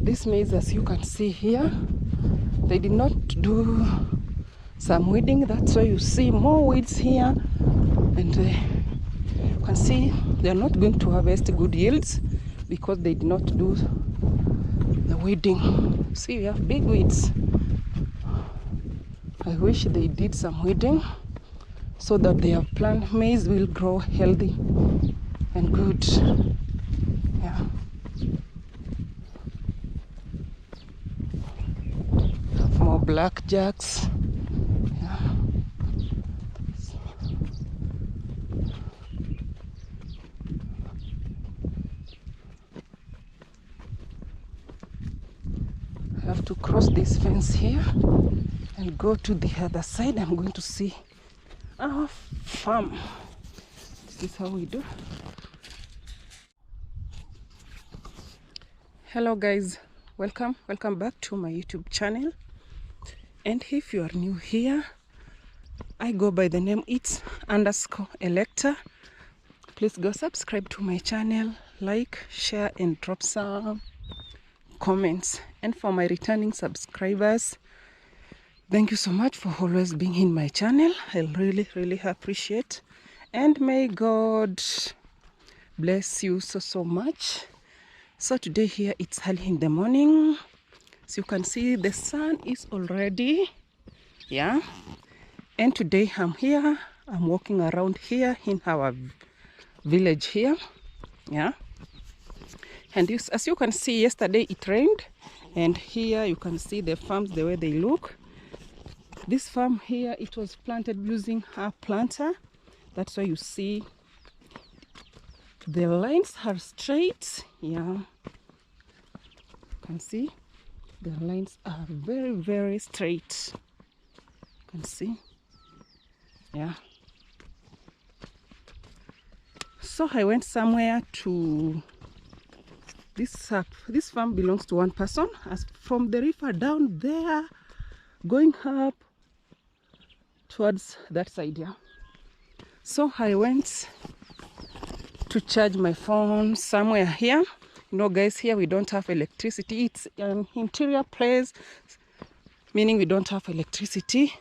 This maize, as you can see here, they did not do some weeding. That's why you see more weeds here, and you can see they are not going to harvest good yields because they did not do the weeding. See, we have big weeds. I wish they did some weeding so that their plant maize will grow healthy and good. Yeah. More blackjacks. Yeah. I have to cross this fence here and go to the other side. I'm going to see our farm. This is how we do. Hello guys, welcome back to my YouTube channel. And if you are new here, I go by the name it's_Electa. Please go subscribe to my channel, like, share, and drop some comments. And for my returning subscribers, thank you so much for always being in my channel. I really appreciate, and may God bless you so much. So today here it's early in the morning, so you can see the sun is already, yeah. And today I'm walking around here in our village here, yeah. And as you can see, yesterday it rained, and here you can see the farms the way they look. This farm here, it was planted using a planter. That's why you see the lines are straight. Yeah, you can see the lines are very straight. You can see, yeah. So I went somewhere to this farm belongs to one person. As from the river down there, going up towards that side, yeah. So I went to charge my phone somewhere here. You know guys, here we don't have electricity. It's an interior place, meaning we don't have electricity.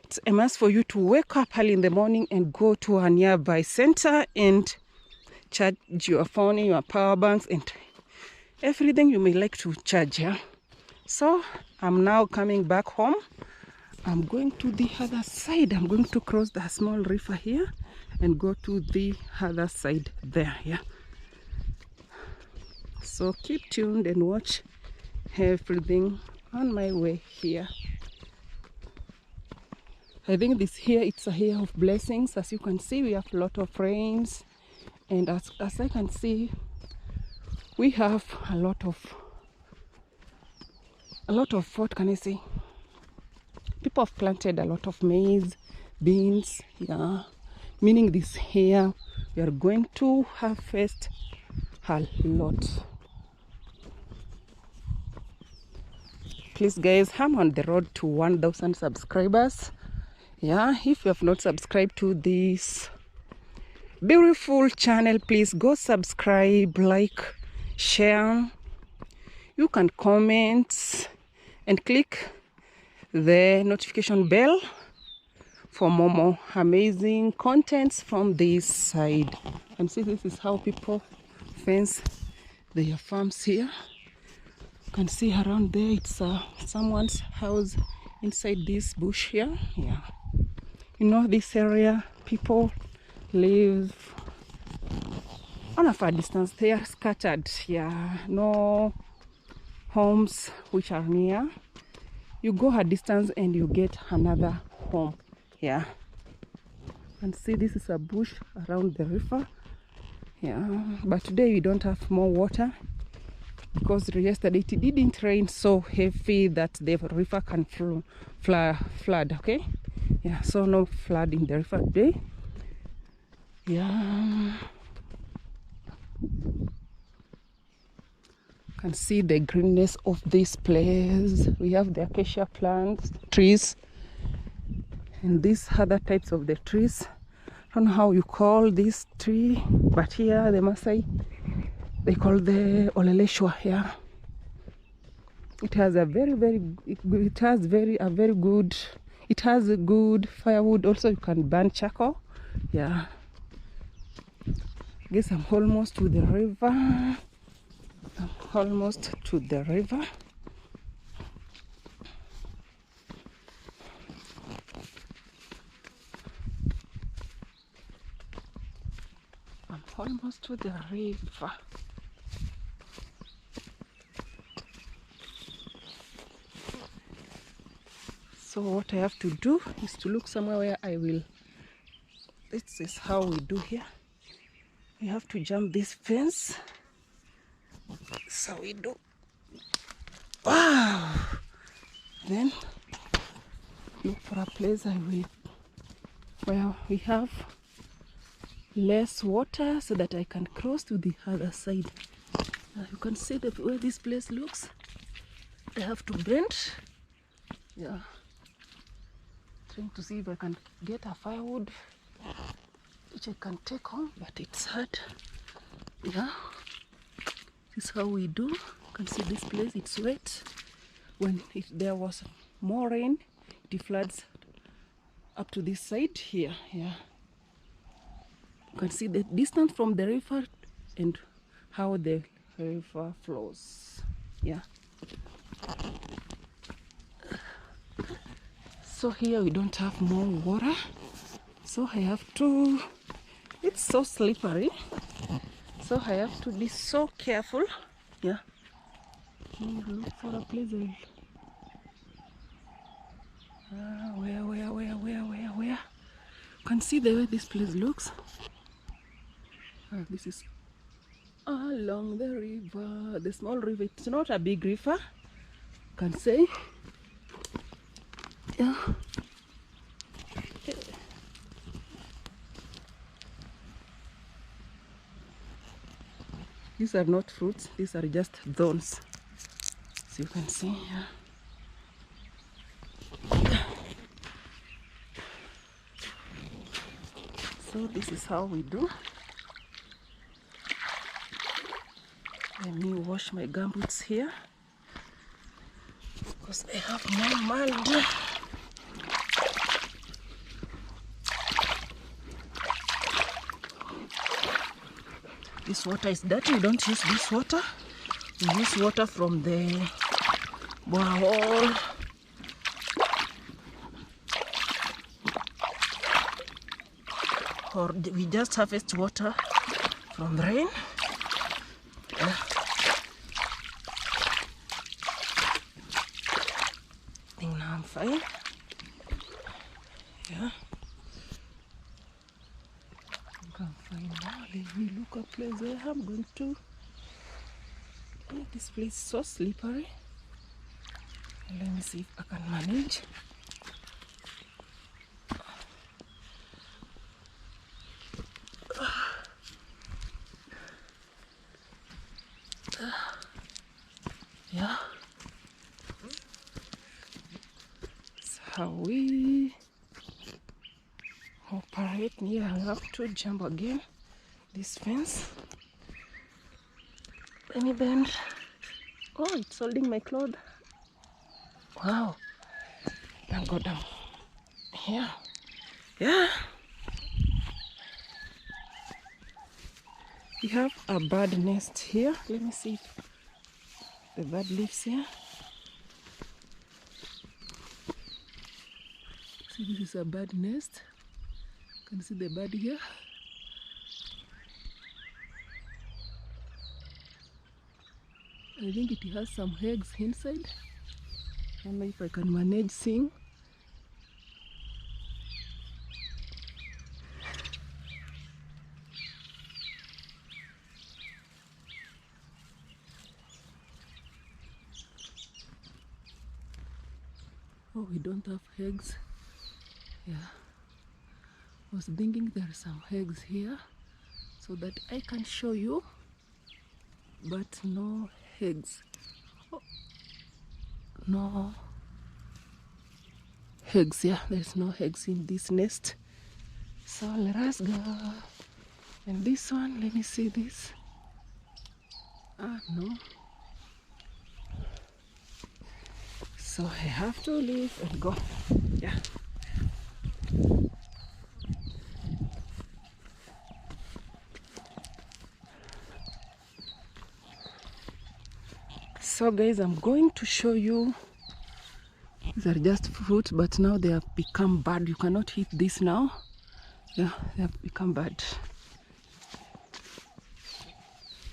It's a must for you to wake up early in the morning and go to a nearby center and charge your phone, your power banks, and everything you may like to charge here. So I'm now coming back home. I'm going to the other side. I'm going to cross the small river here and go to the other side there, yeah. So keep tuned and watch everything on my way here. I think this here, it's a year of blessings. As you can see, we have a lot of rains, and as I can see, we have a lot of what can I say, people have planted a lot of maize, beans, yeah, meaning this year we are going to harvest a lot. Please guys, I'm on the road to 1,000 subscribers. Yeah, if you have not subscribed to this beautiful channel, please go subscribe, like, share. You can comment and click the notification bell for more amazing contents from this side. And see, this is how people fence their farms here. You can see around there, it's someone's house inside this bush here. Yeah, you know, this area people live on a far distance. They are scattered, yeah, no homes which are near. You go a distance and you get another home, yeah. And see, this is a bush around the river, yeah. But today we don't have more water because yesterday it didn't rain so heavy that the river can flood, okay. Yeah, so no flood in the river today, yeah. You can see the greenness of this place. We have the acacia plants, trees, and these other types of the trees. I don't know how you call this tree, but here the Maasai, they call the oleleshwa here. It has a it has a good firewood. Also, you can burn charcoal. Yeah. Guess I'm almost to the river. I'm almost to the river. I'm almost to the river. So what I have to do is to look somewhere where I will. This is how we do here. We have to jump this fence. So we do. Wow! Then look for a place where we have less water so that I can cross to the other side. You can see the way this place looks. I have to bend. Yeah. Trying to see if I can get a firewood which I can take home, but it's hard. Yeah. This is how we do. You can see this place, it's wet. When there was more rain, it floods up to this side here. Yeah. You can see the distance from the river and how the river flows. Yeah. So here we don't have more water. So I have to, it's so slippery. So I have to be so careful. Yeah. Look for a place. Where? You can see the way this place looks. This is along the river, the small river. It's not a big river, you can say. Yeah. These are not fruits, these are just thorns. So you can see here. So this is how we do. Let me wash my gumboots here because I have more mud. This water is dirty. We don't use this water. We use water from the borehole. Or we just harvest water from rain. I think now I'm fine. Yeah. I'm fine now. Let me look a place where I'm going to. Oh, this place is so slippery. Let me see if I can manage. Yeah. That's how we operate. Yeah, I have to jump again this fence. Let me bend. Oh, it's holding my clothes. Wow. Thank God I'm here. Yeah. We have a bird nest here. Let me see if the bird lives here. See, this is a bird nest. You can see the bird here. I think it has some eggs inside. I don't know if I can manage seeing. Oh, we don't have eggs. Yeah. I was thinking there are some eggs here so that I can show you, but no eggs. Oh, no eggs. Yeah, there's no eggs in this nest. So let us go. And this one, let me see this. Ah, no. so I have to leave and go. Yeah. So guys, I'm going to show you, these are just fruit, but now they have become bad. You cannot eat this now. Yeah, they have become bad.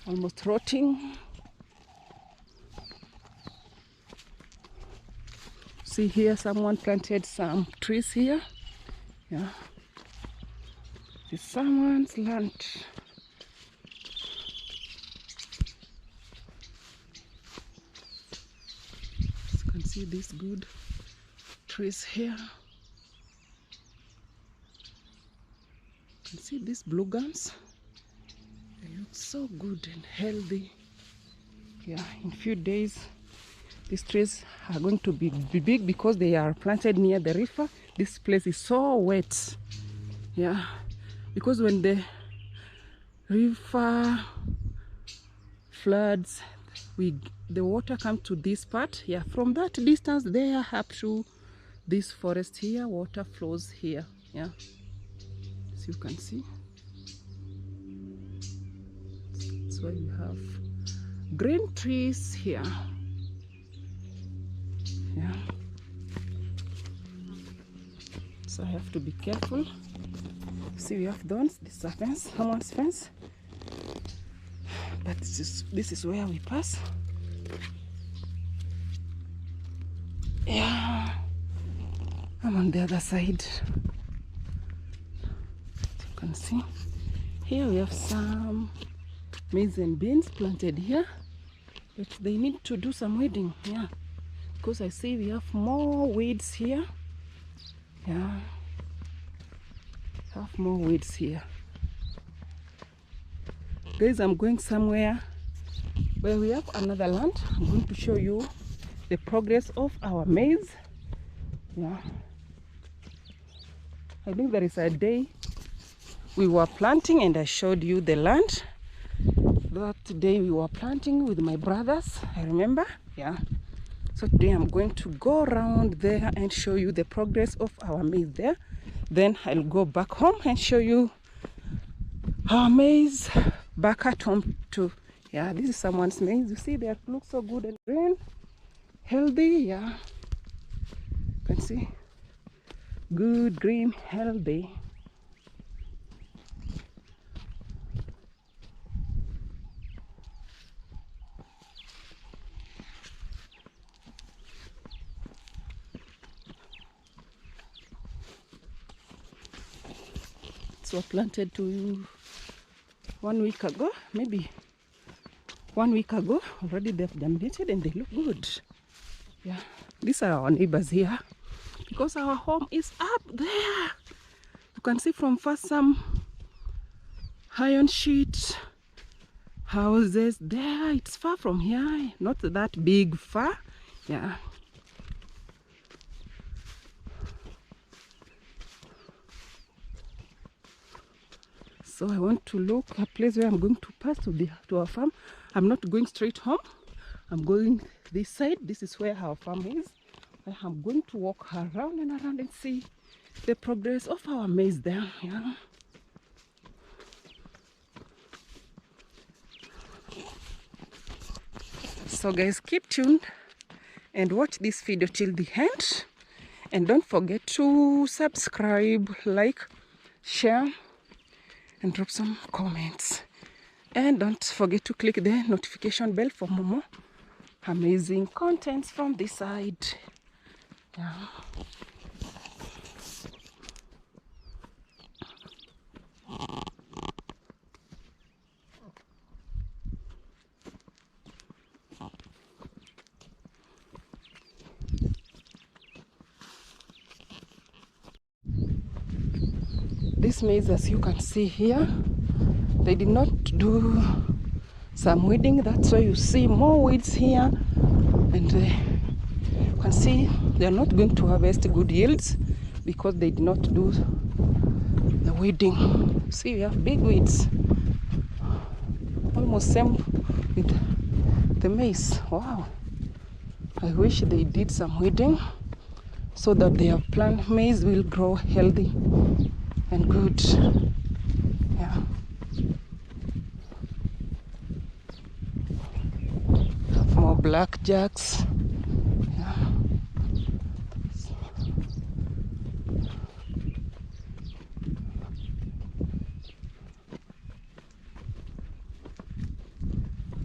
Almost rotting. See here, someone planted some trees here. Yeah, it's someone's land. You can see these good trees here. You can see these blue gums. They look so good and healthy. Yeah, in few days these trees are going to be big because they are planted near the river. This place is so wet. Yeah, because when the river floods, the water comes to this part. Yeah, from that distance there up to this forest here, water flows here. Yeah, as you can see. That's why we have green trees here. Yeah, so I have to be careful. See, we have thorns. This is a fence, someone's fence, but this is where we pass. Yeah, I'm on the other side. As you can see, here we have some maize and beans planted here, but they need to do some weeding. Yeah, because I see we have more weeds here. Yeah, have more weeds here. Guys, I'm going somewhere where we have another land. I'm going to show you the progress of our maize. Yeah, I think there is a day we were planting and I showed you the land. That day we were planting with my brothers, I remember. Yeah, so today I'm going to go around there and show you the progress of our maize there. Then I'll go back home and show you our maize back at home too. Yeah, this is someone's maize. You see, they look so good and green, healthy. Yeah, you can see, good, green, healthy. So planted to 1 week ago, maybe 1 week ago. Already they've germinated and they look good. Yeah, these are our neighbors here because our home is up there. You can see from far some iron sheet houses there. It's far from here, not that big far. Yeah. So I want to look a place where I'm going to pass to our farm. I'm not going straight home. I'm going this side. This is where our farm is. I'm going to walk around and around and see the progress of our maize there. Yeah. So guys, keep tuned and watch this video till the end. And don't forget to subscribe, like, share, and drop some comments. And don't forget to click the notification bell for more amazing contents from this side. Yeah. This maize, as you can see here, they did not do some weeding. That's why you see more weeds here, and you can see they are not going to harvest good yields because they did not do the weeding. See, we have big weeds, almost same with the maize. Wow, I wish they did some weeding so that their plant maize will grow healthy and good. Yeah. More blackjacks. Yeah.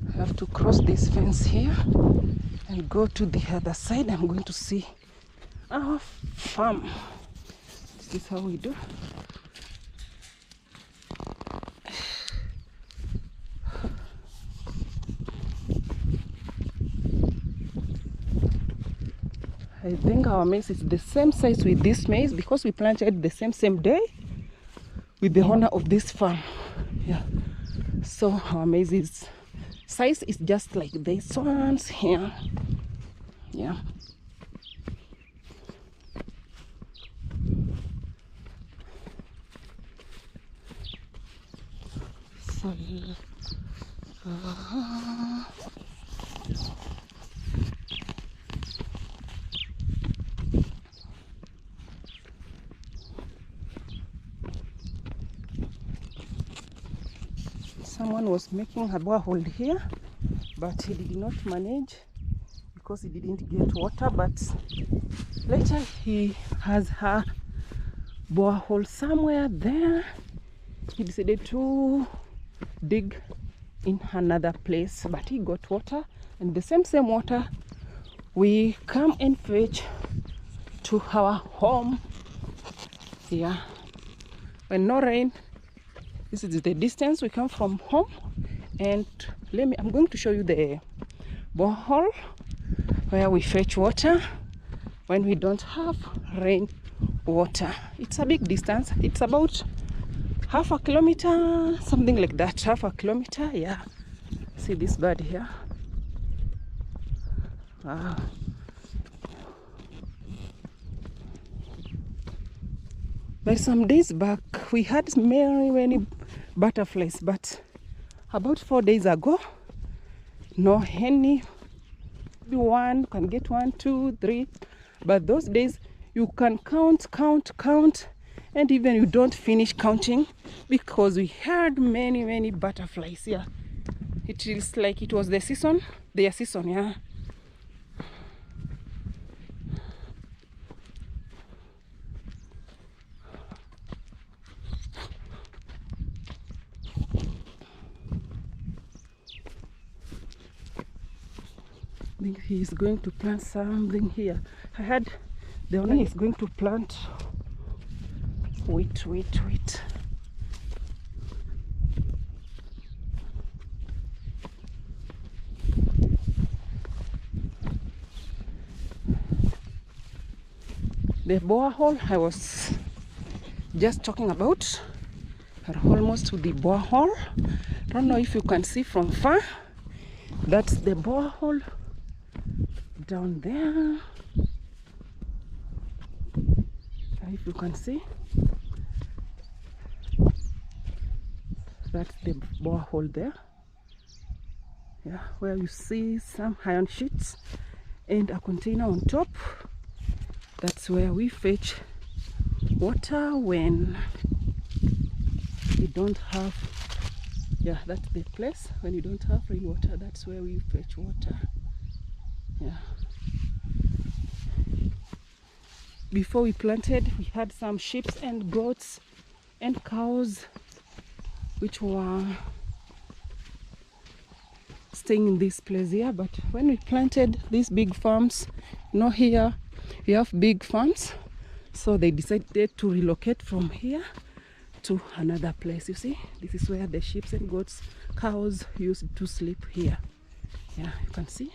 I have to cross this fence here and go to the other side. I'm going to see our farm. This is how we do. I think our maize is the same size with this maize because we planted the same day with the owner of this farm. Yeah. So our maize size is just like this ones here. Yeah. So someone was making a borehole here, but he did not manage because he didn't get water. But later he has a borehole somewhere there. He decided to dig in another place, but he got water, and the same water we come and fetch to our home. Yeah, when no rain, this is the distance we come from home. And I'm going to show you the borehole where we fetch water when we don't have rain water. It's a big distance. It's about half a kilometer, something like that. Half a kilometer. Yeah, see this bird here. Wow. But some days back we had many butterflies, but about 4 days ago, no any one can get 1, 2, 3, but those days you can count, and even you don't finish counting because we had many butterflies. Yeah, it feels like it was their season. Yeah. I think he is going to plant something here. I heard the owner is going to plant. Wait. The borehole I was just talking about, are almost to the borehole. I don't know if you can see from far. That's the borehole down there. If you can see, that's the borehole there. Yeah, where you see some iron sheets and a container on top. That's where we fetch water when we don't have, yeah, that's the place when you don't have rainwater. That's where we fetch water. Yeah. Before we planted, we had some sheep and goats and cows which were staying in this place here. But when we planted these big farms, here we have big farms, so they decided to relocate from here to another place. You see, this is where the sheep and goats, cows used to sleep here. Yeah, you can see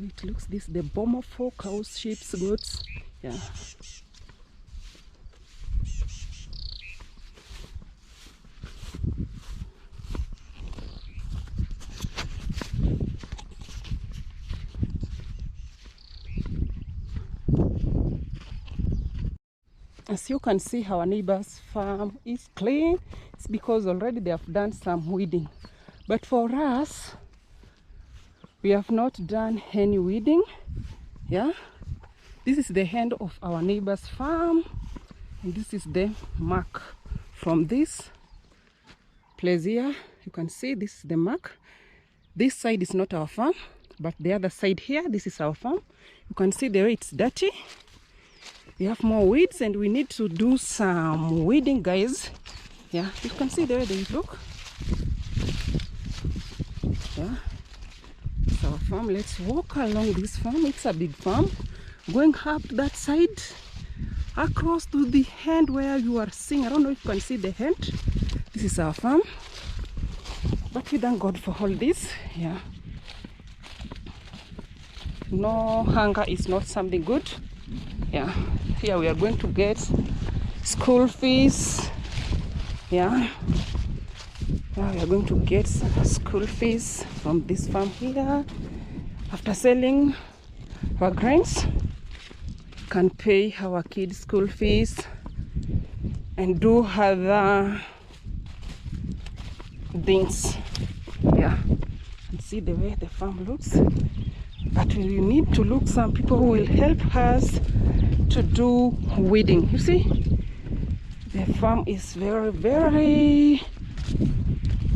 it looks this the boma for cows, sheep, goats. Yeah. As you can see, our neighbor's farm is clean. It's because already they have done some weeding. But for us, We have not done any weeding. Yeah, this is the end of our neighbor's farm, and this is the mark from this place here. You can see this is the mark. This side is not our farm, but the other side here, this is our farm. You can see the way it's dirty. We have more weeds and we need to do some weeding, guys. Yeah, you can see the way they look. Yeah, it's our farm. Let's walk along this farm. It's a big farm. Going up that side, across to the end where you are seeing. I don't know if you can see the end. This is our farm. But we thank God for all this. Yeah. No, hunger is not something good. Yeah. Here we are going to get school fees. Yeah. Now we are going to get school fees from this farm here. After selling our grains, can pay our kids school fees and do other things. Yeah, and see the way the farm looks. But we need to look some people who will help us to do weeding. You see, the farm is very, very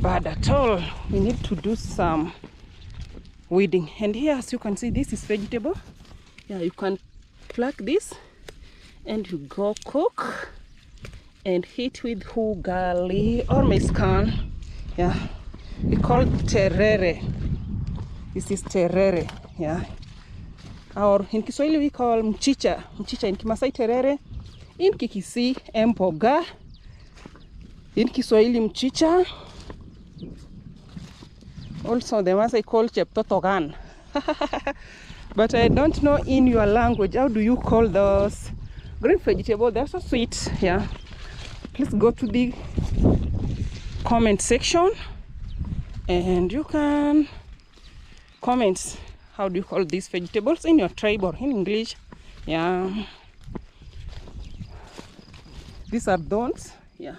bad at all. We need to do some weeding. And here, as you can see, this is vegetable. Yeah, you can pluck this and you go cook and eat with ugali or mezcal. Yeah, we call it terere. This is terere. Yeah, or in Kiswahili we call mchicha. Mchicha in Kimasai terere, in Kikisi mboga, in Kiswahili mchicha. Also the Masai call cheptotogan. But I don't know in your language, how do you call those green vegetables? They're so sweet. Yeah, please go to the comment section and you can comment how do you call these vegetables in your tribe or in English. Yeah, these are thorns. Yeah,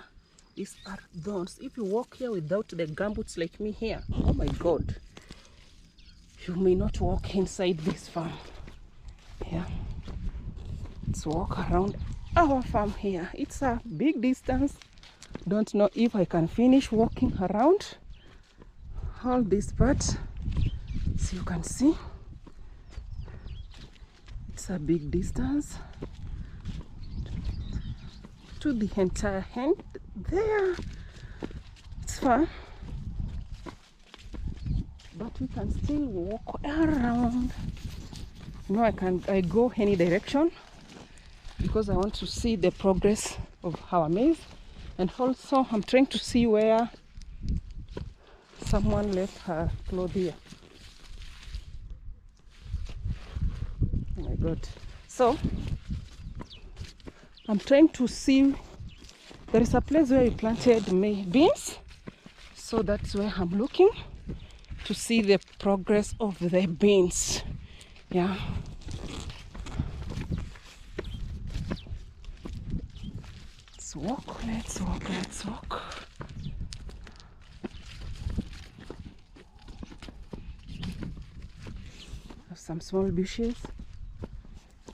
these are thorns. If you walk here without the gumboots like me here, oh my God, you may not walk inside this farm. Yeah, let's walk around our farm here. It's a big distance. Don't know if I can finish walking around all this part. So you can see it's a big distance to the entire end there. It's far, but we can still walk around. You know, I go any direction because I want to see the progress of our maize. And also I'm trying to see where someone left her clothes here. Oh my God. So I'm trying to see, there is a place where we planted beans. So that's where I'm looking to see the progress of the beans. Yeah. Let's walk, let's walk, let's walk. Have some small bushes.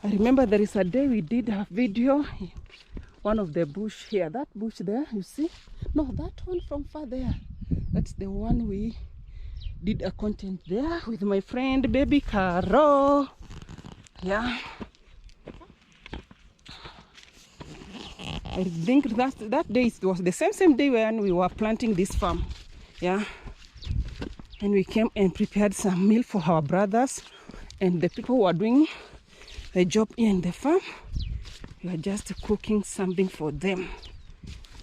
I remember there is a day we did a video, one of the bush here, that bush there, you see? No, that one from far there. That's the one we did a content there with my friend Baby Caro. Yeah. I think that day it was the same day when we were planting this farm. Yeah. And we came and prepared some meal for our brothers and the people who are doing the job here in the farm. We are just cooking something for them.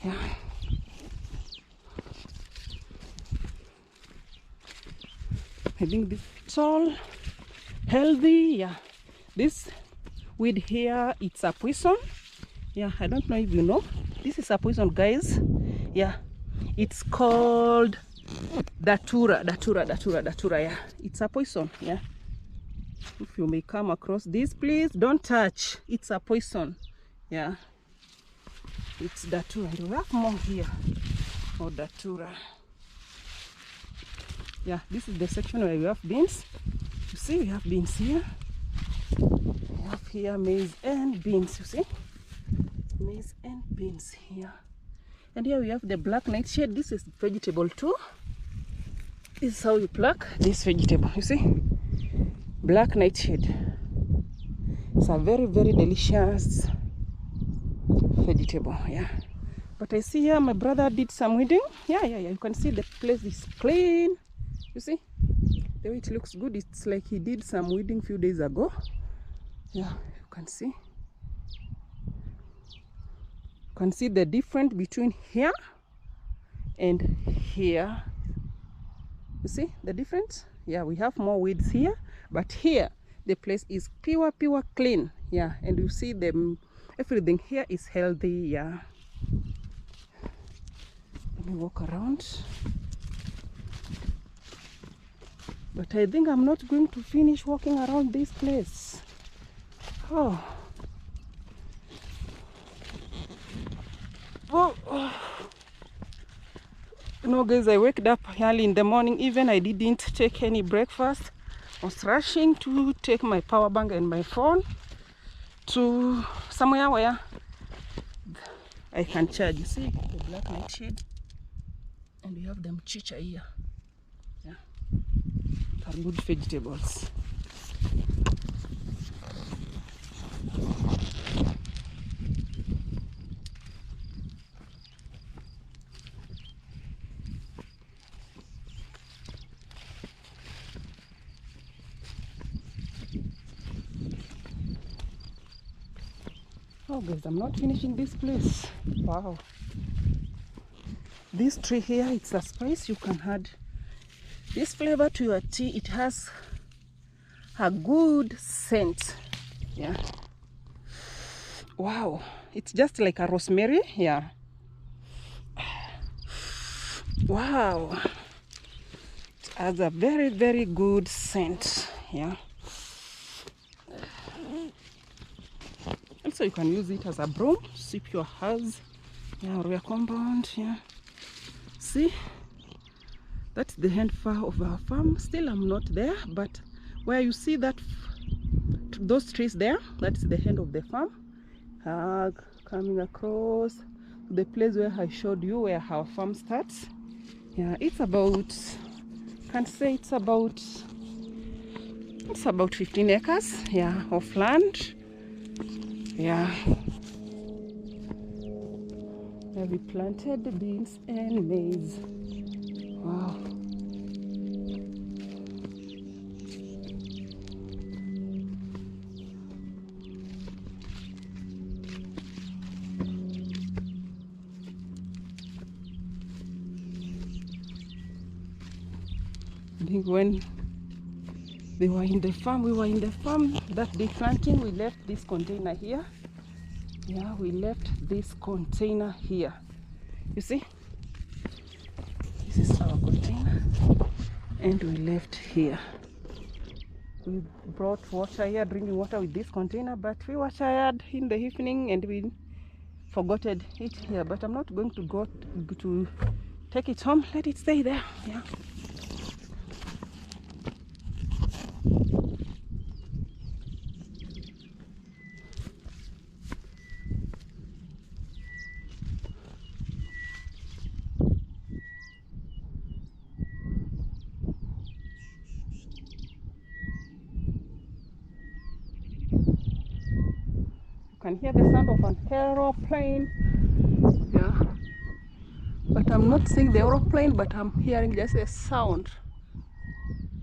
Yeah. I think this is all healthy. Yeah. This weed here, it's a poison. Yeah, I don't know if you know. This is a poison, guys. Yeah. It's called datura. Yeah. It's a poison. Yeah. If you may come across this, please don't touch. It's a poison. Yeah. It's datura. And we have more here. More datura. Yeah, this is the section where we have beans. You see, we have beans here. We have here maize and beans, you see. Maize and beans here. And here we have the black nightshade. This is vegetable too. This is how you pluck this vegetable, you see. Black nightshade. It's a very, very delicious vegetable, yeah. But I see here my brother did some weeding. Yeah. You can see the place is clean. You see? The way it looks good. It's like he did some weeding a few days ago. Yeah, you can see. You can see the difference between here and here. You see the difference? Yeah, we have more weeds here, but here the place is pure clean. Yeah, and you see them, everything here is healthy. Yeah, let me walk around, but I think I'm not going to finish walking around this place. Oh, you know guys, I waked up early in the morning. Even I didn't take any breakfast. I was rushing to take my power bank and my phone to somewhere where I can charge. You see the black nightshade, and we have the mchicha here. Yeah, are good vegetables. Oh guys, I'm not finishing this place. Wow. This tree here, it's a spice. You can add this flavor to your tea. It has a good scent. Yeah. Wow. It's just like a rosemary. Yeah. Wow. It has a very, very good scent. Yeah. Also, you can use it as a broom, sweep your house, yeah, or your compound. Yeah. See, that's the end far of our farm. Still, I'm not there, but where you see that those trees there, that's the end of the farm. Coming across the place where I showed you where our farm starts. Yeah, it's about, can't say it's about 15 acres, yeah, of land. Yeah, we planted beans and maize. Wow. I think when they were in the farm, we were in the farm that day planting, we left this container here. Yeah, we left this container here. You see? This is our container. And we left here. We brought water here, drinking water with this container, but we were tired in the evening and we forgot it here. But I'm not going to go to take it home. Let it stay there. Yeah. You can hear the sound of an aeroplane. Yeah, but I'm not seeing the aeroplane, but I'm hearing just a sound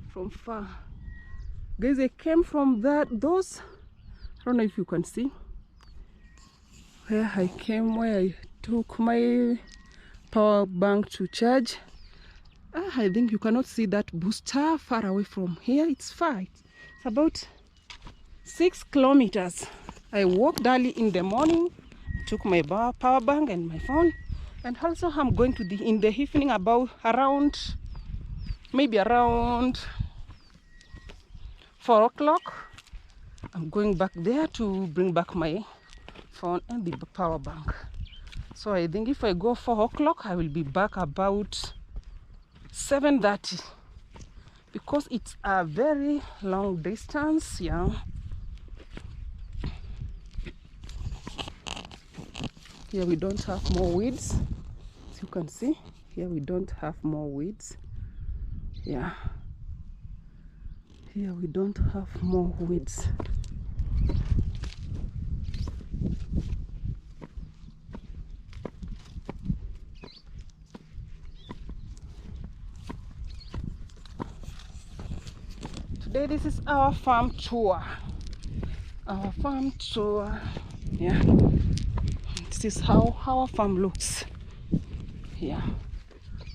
from far. Guys, I came from those, I don't know if you can see where I came, where I took my power bank to charge. I think you cannot see that booster far away from here. It's far. It's about 6 kilometers. I walked early in the morning, took my power bank and my phone, and also I'm going to in the evening maybe around 4 o'clock. I'm going back there to bring back my phone and the power bank. So I think if I go 4 o'clock, I will be back about 7:30. because it's a very long distance. Yeah, here we don't have more weeds, as you can see. Here we don't have more weeds. Yeah, here we don't have more weeds. Today this is our farm tour. Our farm tour. Yeah, this is how our farm looks. Yeah,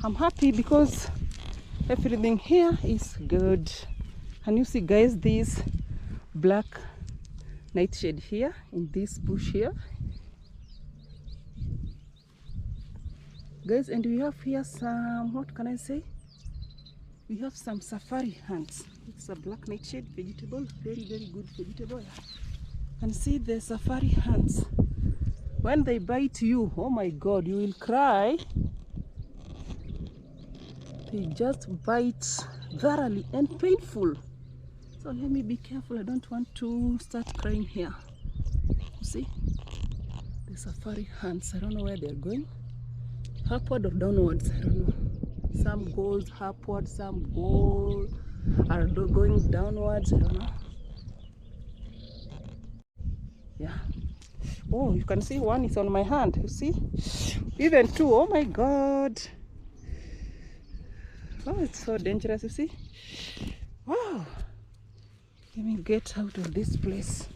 I'm happy because everything here is good. And you see, guys, this black nightshade here in this bush here, guys. And we have here some, what can I say, we have some safari ants. It's a black nightshade vegetable, very good vegetable. And see the safari ants, when they bite you, oh my god, you will cry. They just bite thoroughly and painful. So let me be careful. I don't want to start crying here. You see the safari ants. I don't know where they're going, upward or downwards. I don't know. Some goes upward, some are going downwards. I don't know. Yeah. Oh, you can see one is on my hand. You see, even two. Oh my god. Oh, it's so dangerous. You see. Wow. Let me get out of this place.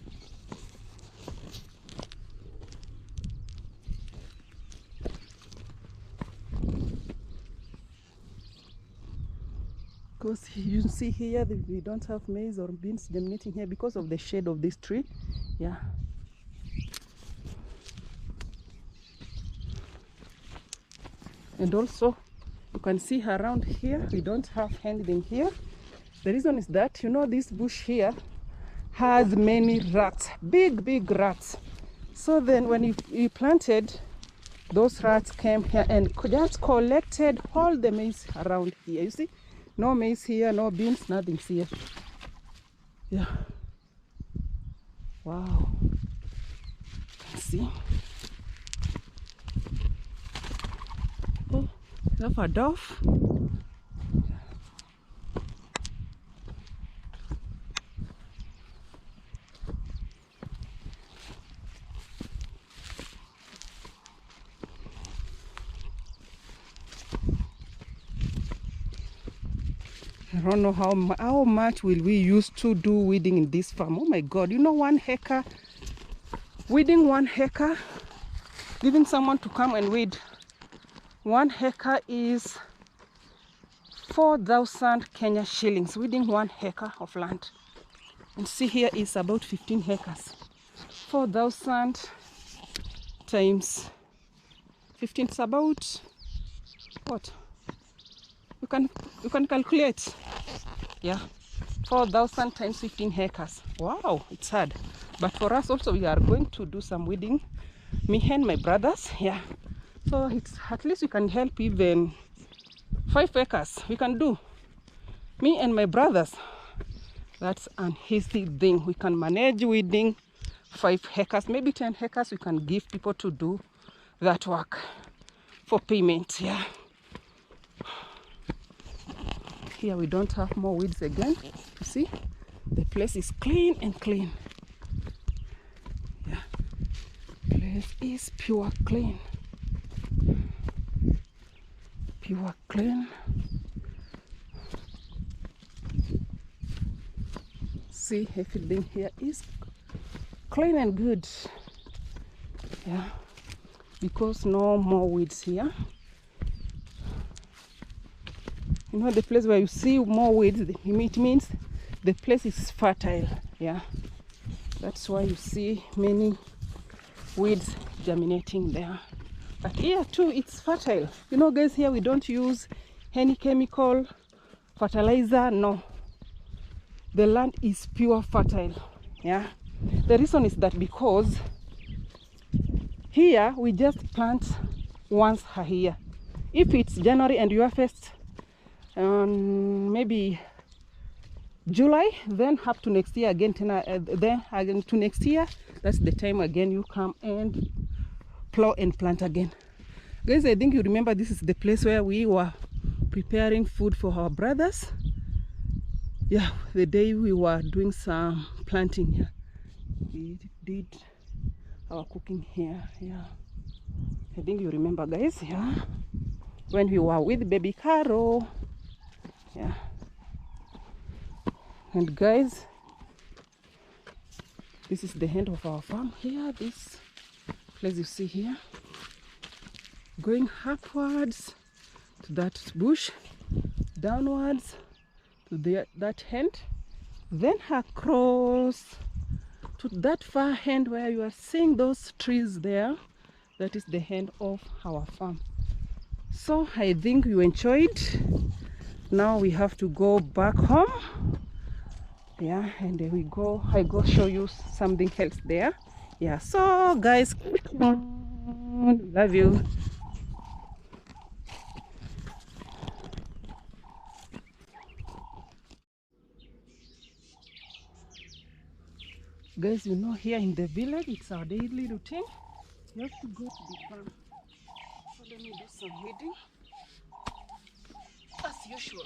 Because you see here, we don't have maize or beans germinating here because of the shade of this tree. Yeah. And also, you can see around here, we don't have anything here. The reason is that, you know, this bush here has many rats, big rats. So then when you planted, those rats came here and just collected all the maize around here. You see, no maize here, no beans, nothing here. Yeah. Wow. You can see. Oh, we have a dove. I don't know how much will we use to do weeding in this farm. Oh my god, you know, 1 acre, weeding 1 acre, giving someone to come and weed 1 acre is 4,000 Kenya shillings, weeding 1 acre of land. And see, here is about 15 acres. 4,000 times 15 is about what? You can calculate. Yeah, 4,000 times 15 acres. Wow, it's hard. But for us also, we are going to do some weeding, me and my brothers. Yeah, so it's at least we can help. Even 5 acres we can do, me and my brothers. That's an easy thing. We can manage weeding 5 acres, maybe 10 acres. We can give people to do that work for payment. Yeah. Here we don't have more weeds again. You see, the place is clean and clean. Yeah, place is pure clean. Pure clean. See, everything here is clean and good. Yeah, because no more weeds here. You know, the place where you see more weeds, it means the place is fertile. Yeah, that's why you see many weeds germinating there. But here too, it's fertile. You know, guys, here we don't use any chemical fertilizer. No, the land is pure fertile. Yeah, the reason is that because here we just plant once a year. If it's January and you harvest maybe July, then up to next year again, then again to next year. That's the time again you come and plow and plant again. Guys, I think you remember this is the place where we were preparing food for our brothers. Yeah, the day we were doing some planting here, we did our cooking here. Yeah, I think you remember, guys. Yeah, when we were with baby Caro. Yeah, and guys, this is the end of our farm here. This place you see here, going upwards to that bush, downwards to that end, then across to that far end where you are seeing those trees there. That is the end of our farm. So I think you enjoyed. Now we have to go back home. Yeah, and then I go show you something else there. Yeah, so guys, love you. Guys, you know, here in the village, it's our daily routine. You have to go to the farm. So let me do some weeding as usual.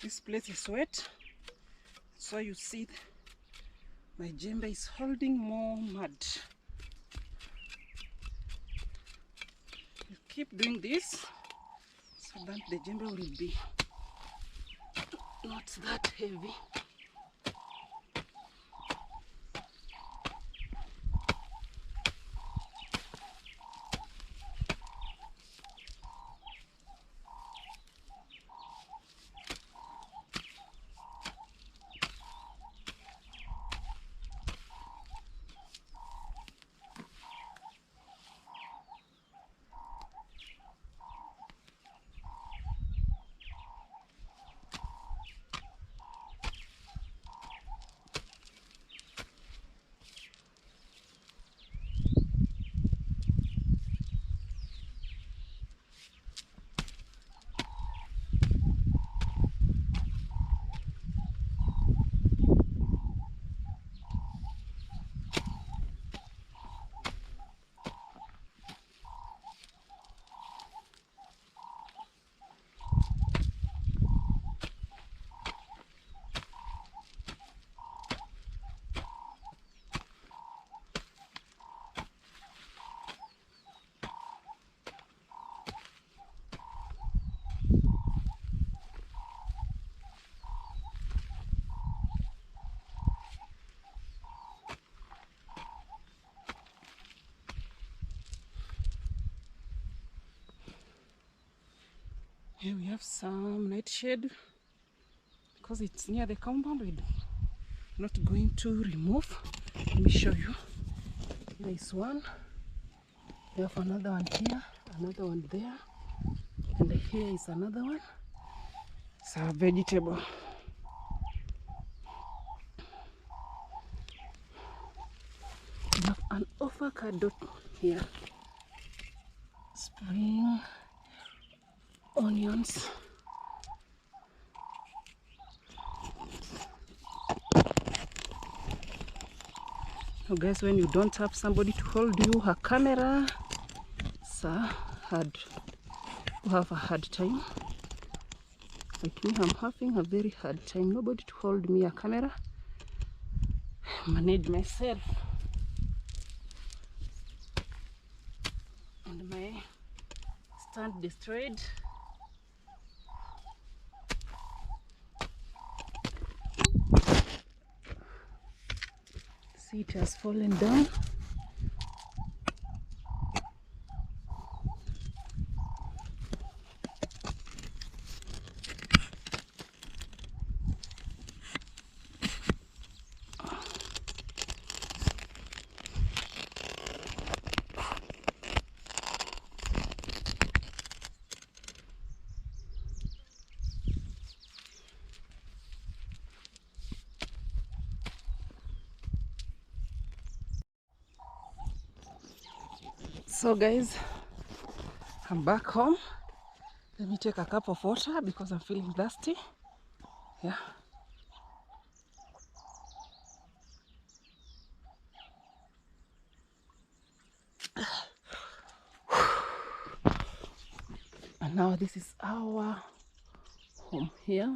This place is wet, so you see my jembe is holding more mud. You keep doing this so that the jembe will be not that heavy. Here we have some nightshade. Because it's near the compound, we're not going to remove. Let me show you. There is one. We have another one here, another one there, and here is another one. It's a vegetable. We have an avocado here. Spring onions. So guys, when you don't have somebody to hold you a camera, it's hard. You have a hard time. Like me, I'm having a very hard time. Nobody to hold me a camera. Manage myself. And my stand destroyed. See, it has fallen down. So guys, I'm back home. Let me take a cup of water because I'm feeling thirsty. Yeah. And now this is our home here.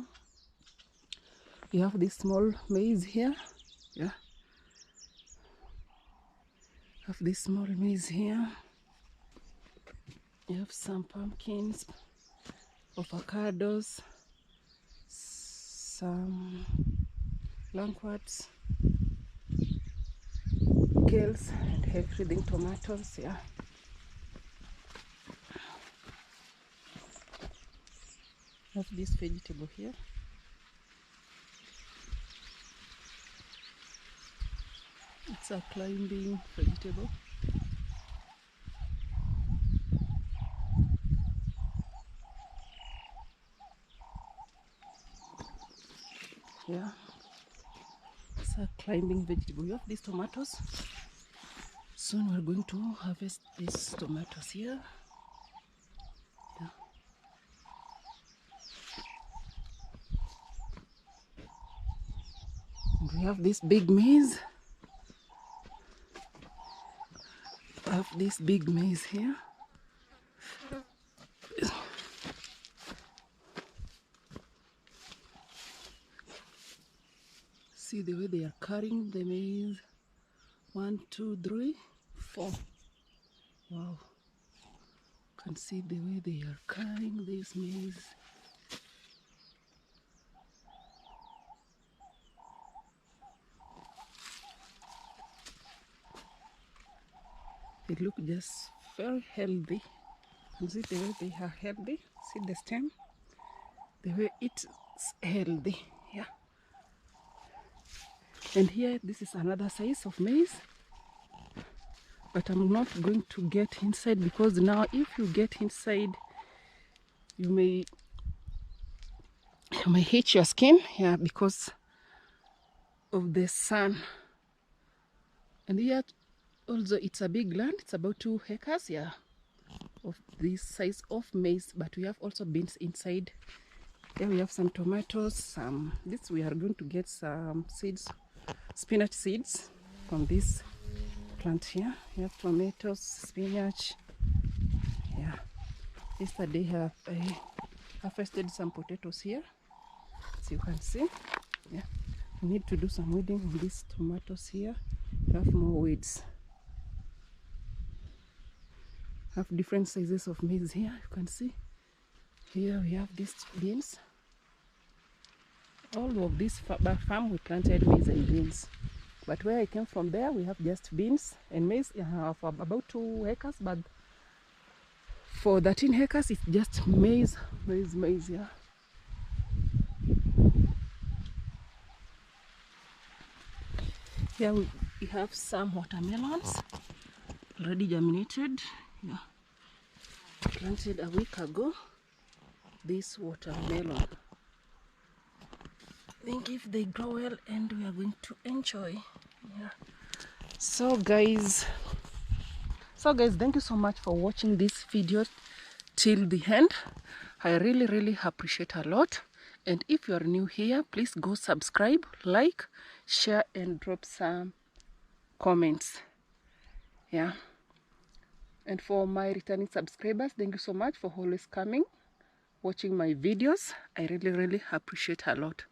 We have this small maize here. Yeah. Have this small maize here. You have some pumpkins, avocados, some lanquats, kales, and everything, tomatoes, yeah. Have this vegetable here. It's a climbing vegetable. Yeah, it's a climbing vegetable. You have these tomatoes. Soon we're going to harvest these tomatoes here. Yeah. And we have this big maize. I have this big maize here. See the way they are carrying the maize. 1, 2, 3, 4. Wow. You can see the way they are carrying this maize. They look just very healthy. You see the way they are healthy. See the stem? The way it's healthy. Yeah. And here, this is another size of maize. But I'm not going to get inside because now if you get inside, you may hit your skin. Yeah, because of the sun. And here also it's a big land. It's about 2 acres. Yeah. Of this size of maize, but we have also beans inside. Here we have some tomatoes. This we are going to get some seeds, spinach seeds from this plant here. We have tomatoes, spinach. Yeah. Yesterday I harvested some potatoes here, as you can see. Yeah. We need to do some weeding on these tomatoes here. We have more weeds. Have different sizes of maize here, you can see. Here we have these beans. All of this farm we planted maize and beans. But where I came from there, we have just beans and maize for about 2 acres, but for 13 acres it's just maize, yeah. Here we have some watermelons already germinated. Yeah, planted a week ago. This watermelon, I think if they grow well, and we are going to enjoy. Yeah. So guys, thank you so much for watching this video till the end. I really appreciate a lot. And if you are new here, please go subscribe, like, share, and drop some comments. Yeah. And for my returning subscribers, thank you so much for always coming, watching my videos. I really appreciate a lot.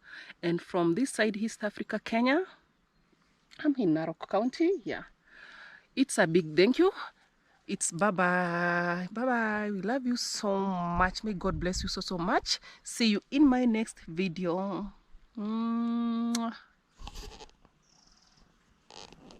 And from this side, East Africa, Kenya, I'm in Narok County. Yeah, it's a big thank you. It's bye-bye. Bye-bye. We love you so much. May God bless you so much. See you in my next video. Mwah.